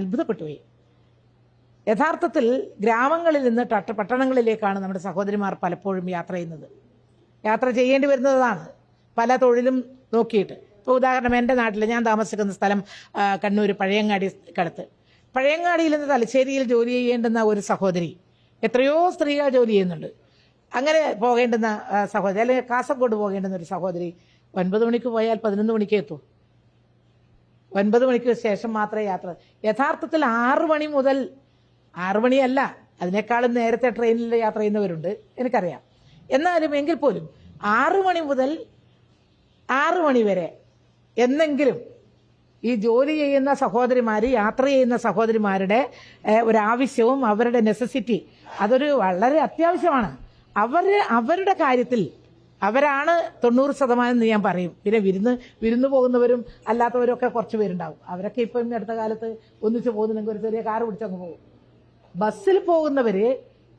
അത്ഭുതപ്പെട്ടുപോയി. യഥാർത്ഥത്തിൽ ഗ്രാമങ്ങളിൽ നിന്ന് പട്ടണങ്ങളിലേക്കാണ് നമ്മുടെ സഹോദരിമാർ പലപ്പോഴും യാത്ര ചെയ്യുന്നത്. യാത്ര ചെയ്യേണ്ടി വരുന്നതാണ് പല തൊഴിലും നോക്കിയിട്ട്. ഇപ്പോൾ ഉദാഹരണം, എൻ്റെ നാട്ടിൽ ഞാൻ താമസിക്കുന്ന സ്ഥലം കണ്ണൂർ പഴയങ്ങാടിക്കടുത്ത്. പഴയങ്ങാടിയിൽ നിന്ന് തലശ്ശേരിയിൽ ജോലി ചെയ്യേണ്ടുന്ന ഒരു സഹോദരി, എത്രയോ സ്ത്രീകൾ ജോലി ചെയ്യുന്നുണ്ട്, അങ്ങനെ പോകേണ്ടുന്ന സഹോദരി, അല്ലെങ്കിൽ കാസർഗോഡ് പോകേണ്ടുന്ന ഒരു സഹോദരി 9 മണിക്ക് പോയാൽ 11 മണിക്ക് എത്തൂ. 9 മണിക്ക് ശേഷം മാത്രമേ യാത്ര. യഥാർത്ഥത്തിൽ 6 മണി മുതൽ, 6 മണിയല്ല അതിനേക്കാളും നേരത്തെ ട്രെയിനിൽ യാത്ര ചെയ്യുന്നവരുണ്ട്, എനിക്കറിയാം. എന്നാലും എങ്കിൽ പോലും 6 മണി മുതൽ 6 മണി വരെ എന്നെങ്കിലും ഈ ജോലി ചെയ്യുന്ന സഹോദരിമാർ, യാത്ര ചെയ്യുന്ന സഹോദരിമാരുടെ ഒരാവശ്യവും അവരുടെ നെസസിറ്റി അതൊരു വളരെ അത്യാവശ്യമാണ്. അവരുടെ കാര്യത്തിൽ അവരാണ് 90% എന്ന് ഞാൻ പറയും. പിന്നെ വിരുന്ന് പോകുന്നവരും അല്ലാത്തവരും ഒക്കെ കുറച്ച് പേരുണ്ടാവും. അവരൊക്കെ ഇപ്പം അടുത്ത കാലത്ത് ഒന്നിച്ച് പോകുന്നുണ്ടെങ്കിൽ ഒരു ചെറിയ കാറ് പിടിച്ചങ്ങ് പോകും. ബസ്സിൽ പോകുന്നവര്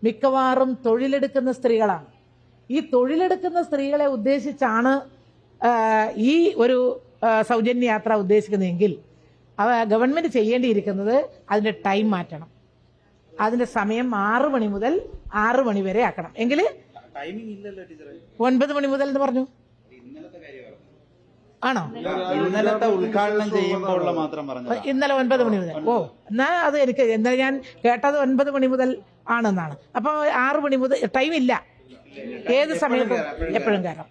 മിക്കവാറും തൊഴിലെടുക്കുന്ന സ്ത്രീകളാണ്. ഈ തൊഴിലെടുക്കുന്ന സ്ത്രീകളെ ഉദ്ദേശിച്ചാണ് ഈ ഒരു സൗജന്യ യാത്ര ഉദ്ദേശിക്കുന്നതെങ്കിൽ ഗവൺമെന്റ് ചെയ്യേണ്ടിയിരിക്കുന്നത് അതിന്റെ ടൈം മാറ്റണം. അതിന്റെ സമയം 6 മണി മുതൽ 6 മണി വരെ ആക്കണം. എങ്കിൽ 9 മണി മുതൽ എന്ന് പറഞ്ഞു ആണോ? ഇന്നലത്തെ ഉദ്ഘാടനം ചെയ്യുമ്പോൾ മാത്രം പറഞ്ഞു. ഇന്നലെ 9 മണി മുതൽ. ഓ, എന്നാ അത് എനിക്ക് ഇന്നലെ ഞാൻ കേട്ടത് 9 മണി മുതൽ ആണെന്നാണ്. അപ്പൊ 6 മണി മുതൽ ടൈം ഇല്ല, ഏത് സമയത്തും എപ്പോഴും കയറാം.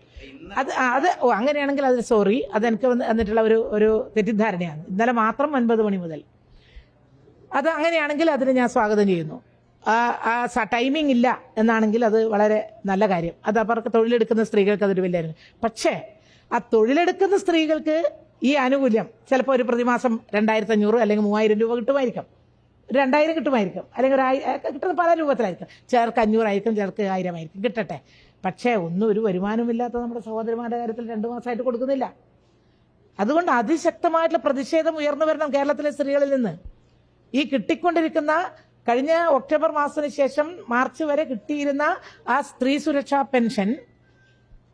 അത് അങ്ങനെയാണെങ്കിൽ അതിൽ സോറി, അതെനിക്ക് വന്നിട്ടുള്ള ഒരു തെറ്റിദ്ധാരണയാണ്. ഇന്നലെ മാത്രം 9 മണി മുതൽ. അത് അങ്ങനെയാണെങ്കിൽ അതിന് ഞാൻ സ്വാഗതം ചെയ്യുന്നു. ടൈമിംഗ് ഇല്ല എന്നാണെങ്കിൽ അത് വളരെ നല്ല കാര്യം. അത് അവർക്ക് തൊഴിലെടുക്കുന്ന സ്ത്രീകൾക്ക് അതൊരു വലിയ അനുകൂല്യം. പക്ഷേ ആ തൊഴിലെടുക്കുന്ന സ്ത്രീകൾക്ക് ഈ ആനുകൂല്യം ചിലപ്പോൾ ഒരു പ്രതിമാസം 2500 അല്ലെങ്കിൽ 3000 രൂപ കിട്ടുമായിരിക്കും, 2000 കിട്ടുമായിരിക്കും, അല്ലെങ്കിൽ കിട്ടുന്ന പല രൂപത്തിലായിരിക്കും. ചിലർക്ക് 500 ആയിരിക്കും, ചിലർക്ക് 1000 ആയിരിക്കും. കിട്ടട്ടെ. പക്ഷേ ഒരു വരുമാനമില്ലാത്ത നമ്മുടെ സഹോദരിമാരുടെ കാര്യത്തിൽ 2 മാസമായിട്ട് കൊടുക്കുന്നില്ല. അതുകൊണ്ട് അതിശക്തമായിട്ടുള്ള പ്രതിഷേധം ഉയർന്നു വരണം കേരളത്തിലെ സ്ത്രീകളിൽ നിന്ന്. ഈ കിട്ടിക്കൊണ്ടിരിക്കുന്ന കഴിഞ്ഞ ഒക്ടോബർ മാസത്തിന് ശേഷം മാർച്ച് വരെ കിട്ടിയിരുന്ന ആ സ്ത്രീ സുരക്ഷാ പെൻഷൻ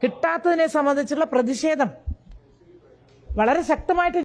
കിട്ടാത്തതിനെ സംബന്ധിച്ചുള്ള പ്രതിഷേധം വളരെ ശക്തമായിട്ട്